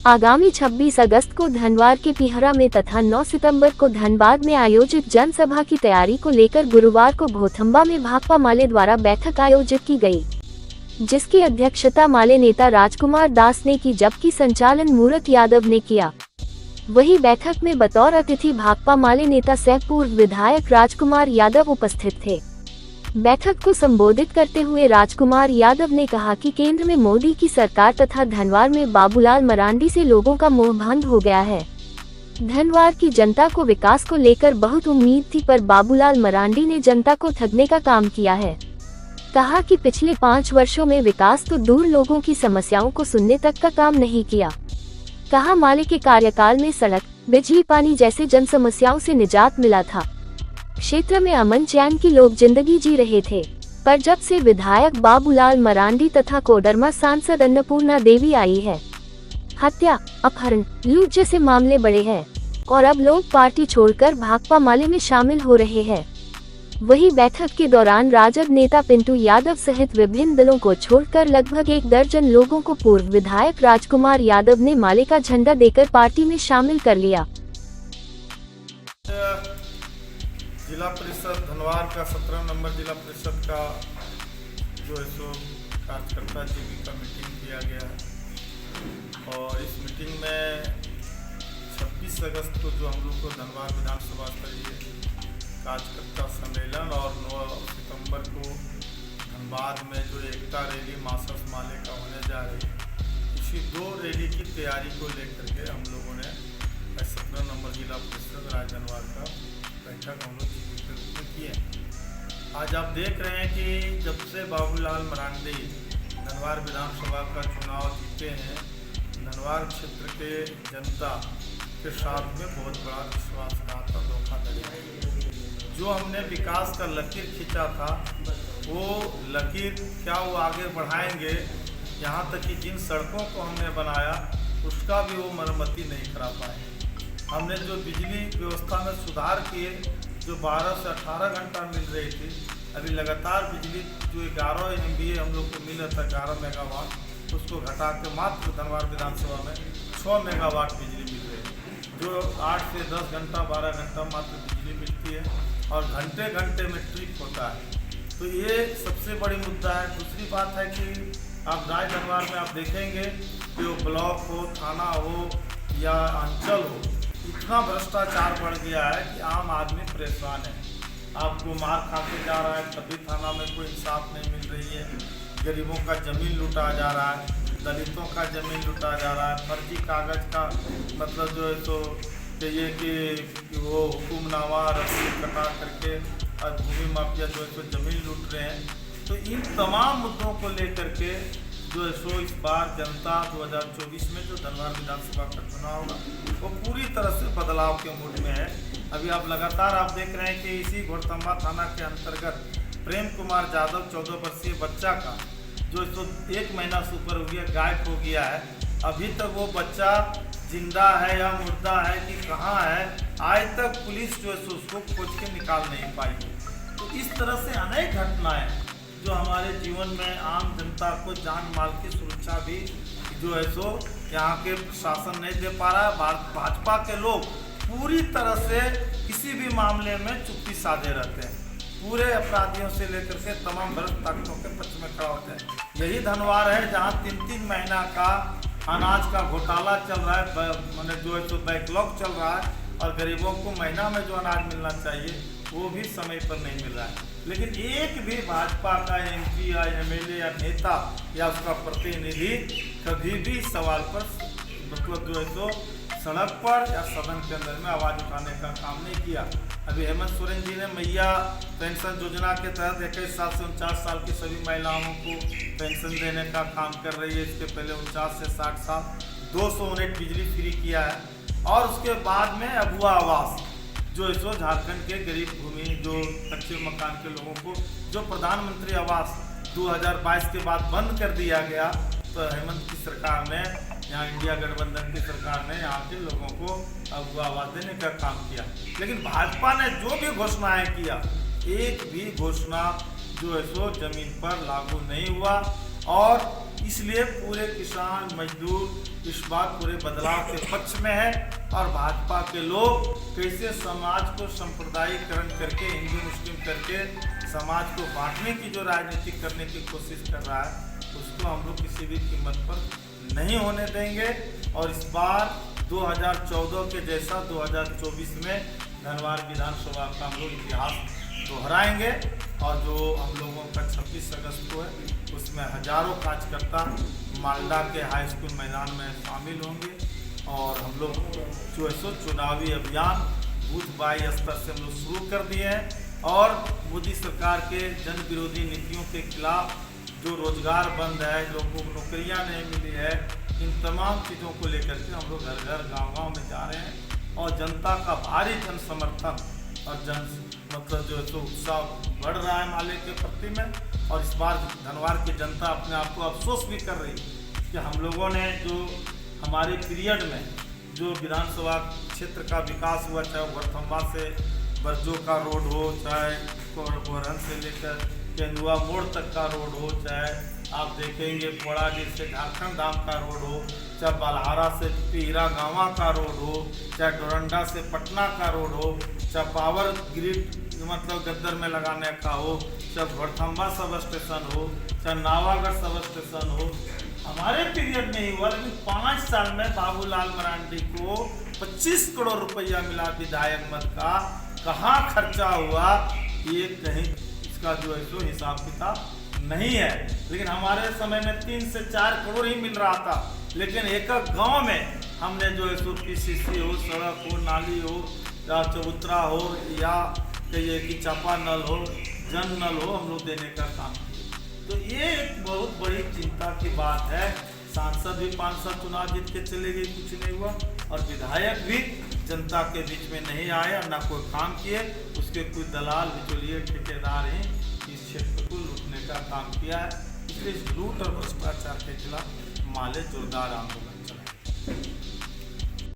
आगामी 26 अगस्त को धनवार के पिहरा में तथा 9 सितंबर को धनबाद में आयोजित जनसभा की तैयारी को लेकर गुरुवार को भोथंबा में भाकपा माले द्वारा बैठक आयोजित की गई, जिसकी अध्यक्षता माले नेता राजकुमार दास ने की, जबकि संचालन मूरत यादव ने किया। वहीं बैठक में बतौर अतिथि भाकपा माले नेता सह पूर्व विधायक राजकुमार यादव उपस्थित थे। बैठक को संबोधित करते हुए राजकुमार यादव ने कहा कि केंद्र में मोदी की सरकार तथा धनवार में बाबूलाल मरांडी से लोगों का मोह भंग हो गया है। धनवार की जनता को विकास को लेकर बहुत उम्मीद थी, पर बाबूलाल मरांडी ने जनता को ठगने का काम किया है। कहा कि पिछले 5 वर्षों में विकास तो दूर, लोगों की समस्याओं को सुनने तक का काम नहीं किया। कहा माले के कार्यकाल में सड़क, बिजली, पानी जैसे जन समस्याओं से निजात मिला था। क्षेत्र में अमन चैन की लोग जिंदगी जी रहे थे, पर जब से विधायक बाबूलाल मरांडी तथा कोडरमा सांसद अन्नपूर्णा देवी आई है, हत्या, अपहरण, लूट जैसे मामले बढ़े हैं और अब लोग पार्टी छोड़कर भाकपा माले में शामिल हो रहे हैं। वहीं बैठक के दौरान राजद नेता पिंटू यादव सहित विभिन्न दलों को छोड़कर लगभग 1 दर्जन लोगों को पूर्व विधायक राजकुमार यादव ने माले का झंडा देकर पार्टी में शामिल कर लिया। जिला परिषद धनवार का 17 नंबर जिला परिषद का जो है सो कार्यकर्ता जीवी का मीटिंग किया गया है और इस मीटिंग में 26 अगस्त को जो हम लोग को धनवार विधानसभा स्तरीय कार्यकर्ता सम्मेलन और 9 सितंबर को धनबाद में जो एकता रैली मासस माले का होने जा रही है, इसी 2 रैली की तैयारी को लेकर के हम लोगों ने 17 नंबर जिला परिषद राज धनवार का बैठक हम लोग किए। आज आप देख रहे हैं कि जब से बाबूलाल मरांडी धनवार विधानसभा का चुनाव जीते हैं, धनवार क्षेत्र के जनता के साथ में बहुत बड़ा विश्वासघात और धोखाधड़ी है। जो हमने विकास का लकीर खींचा था, वो लकीर क्या वो आगे बढ़ाएंगे, यहाँ तक कि जिन सड़कों को हमने बनाया उसका भी वो मरम्मती नहीं करा पाए। हमने जो बिजली व्यवस्था में सुधार किए, जो 12 से 18 घंटा मिल रही थी, अभी लगातार बिजली जो 11 MVA हम लोग को मिला था 11 मेगावाट, उसको घटा के मात्र धनवार विधानसभा में 6 मेगावाट बिजली मिल रही है। जो 8 से 10 घंटा 12 घंटा मात्र बिजली मिलती है और घंटे घंटे में ट्रिप होता है। तो ये सबसे बड़ी मुद्दा है। दूसरी बात है कि आप राज धनवार में आप देखेंगे कि वो ब्लॉक हो, थाना हो या अंचल हो, इतना भ्रष्टाचार बढ़ गया है कि आम आदमी परेशान है। आपको मार खाते जा रहा है, कभी थाना में कोई इंसाफ नहीं मिल रही है, गरीबों का ज़मीन लूटा जा रहा है, दलितों का ज़मीन लूटा जा रहा है, फर्जी कागज़ का मतलब जो है तो ये कि वो हुक्मनामा रसीद कटा करके और भूमि माफिया जो है तो ज़मीन लूट रहे हैं। तो इन तमाम मुद्दों को लेकर के जो है सो इस बार जनता 2024 में जो धनवार विधानसभा का चुनाव होगा वो पूरी तरह से बदलाव के मूड में है। अभी आप लगातार आप देख रहे हैं कि इसी घोड़तंबा थाना के अंतर्गत प्रेम कुमार यादव 14 वर्षीय बच्चा का जो तो 1 महीना से ऊपर हो गया, गायब हो गया है। अभी तक वो बच्चा जिंदा है या मुर्दा है कि कहाँ है, आज तक पुलिस जो है उसको खोज के निकाल नहीं पाई। तो इस तरह से अनेक घटनाएं जो हमारे जीवन में आम जनता को जान माल की सुरक्षा भी जो है सो यहाँ के प्रशासन नहीं दे पा रहा है। भाजपा के लोग पूरी तरह से किसी भी मामले में चुप्पी साधे रहते हैं, पूरे अपराधियों से लेकर के तमाम भ्रष्ट ताकतों के पक्ष में खड़ा होते हैं। यही धनवार है जहाँ 3-3 महीना का अनाज का घोटाला चल रहा है, मैंने जो है सो बैकलॉग चल रहा है और गरीबों को महीना में जो अनाज मिलना चाहिए वो भी समय पर नहीं मिल रहा है। लेकिन एक भी भाजपा का MP या MLA या नेता या उसका प्रतिनिधि कभी भी सवाल पर मतलब जो है तो सड़क पर या सदन के अंदर में आवाज़ उठाने का काम नहीं किया। अभी हेमंत सोरेन जी ने मैया पेंशन योजना के तहत 21 साल से 49 साल की सभी महिलाओं को पेंशन देने का काम कर रही है। इसके पहले 49 से 60 साल 200 यूनिट बिजली फ्री किया है और उसके बाद में अगुआ आवास जो इसो झारखंड के गरीब भूमि जो कच्चे मकान के लोगों को जो प्रधानमंत्री आवास 2022 के बाद बंद कर दिया गया, तो हेमंत की सरकार ने यहाँ इंडिया गठबंधन की सरकार ने यहाँ के लोगों को अगुआ आवास देने का काम किया। लेकिन भाजपा ने जो भी घोषणाएं किया, एक भी घोषणा जो है सो जमीन पर लागू नहीं हुआ और इसलिए पूरे किसान मजदूर इस बार पूरे बदलाव के पक्ष में है और भाजपा के लोग कैसे समाज को सांप्रदायिकरण करके हिंदू मुस्लिम करके समाज को बांटने की जो राजनीति करने की कोशिश कर रहा है उसको हम लोग किसी भी कीमत पर नहीं होने देंगे। और इस बार 2014 के जैसा 2024 में धनवार विधानसभा का हम लोग इतिहास दोहराएंगे और जो हम लोगों का 26 अगस्त को है उसमें हजारों कार्यकर्ता मालदा के हाई स्कूल मैदान में शामिल होंगे और हम लोग जो है सो चुनावी अभियान बूथ बाई स्तर से हम लोग शुरू कर दिए हैं और मोदी सरकार के जन विरोधी नीतियों के खिलाफ जो रोजगार बंद है, लोगों को नौकरियां नहीं मिली है, इन तमाम चीज़ों को लेकर के हम लोग घर घर गाँव में जा रहे हैं और जनता का भारी जन समर्थन और मतलब जो है तो उत्साह बढ़ रहा है माले के प्रति में। और इस बार धनवार की जनता अपने आप को अफसोस भी कर रही है कि हम लोगों ने जो हमारे पीरियड में जो विधानसभा क्षेत्र का विकास हुआ, चाहे वरथंबा से बरजो का रोड हो, चाहे कोरहन से लेकर केंदुआ मोड़ तक का रोड हो, चाहे आप देखेंगे पोड़ाडी से झारखंड धाम का रोड हो, चाहे बलहारा से पीरा गांवा का रोड हो, चाहे डोरंडा से पटना का रोड हो, चाहे पावर ग्रिड मतलब गद्दर में लगाने का हो, चाहे भड़थंबा सब स्टेशन हो, चाहे नावागढ़ सब स्टेशन हो, हमारे पीरियड में ही हुआ। लेकिन 5 साल में बाबूलाल मरांडी को 25 करोड़ रुपया मिला विधायक मत का, कहाँ खर्चा हुआ ये कहीं इसका जो है सो हिसाब किताब नहीं है। लेकिन हमारे समय में 3 से 4 करोड़ ही मिल रहा था, लेकिन एक गांव में हमने जो है सो PCC हो, सड़क हो, नाली हो या चबूतरा हो या कहिए कि चापा नल हो, जन नल हो, हम लोग देने का काम किए। तो ये एक बहुत बड़ी चिंता की बात है। सांसद भी 5 साल चुनाव जीत के चले गए, कुछ नहीं हुआ और विधायक भी जनता के बीच में नहीं आए और ना कोई काम किए। उसके कोई दलाल बिचौलिए ठेकेदार ही इस क्षेत्र को लूटने का काम किया है। इसलिए इस लूट और भ्रष्टाचार के खिलाफ माले जोरदार आंदोलन चला।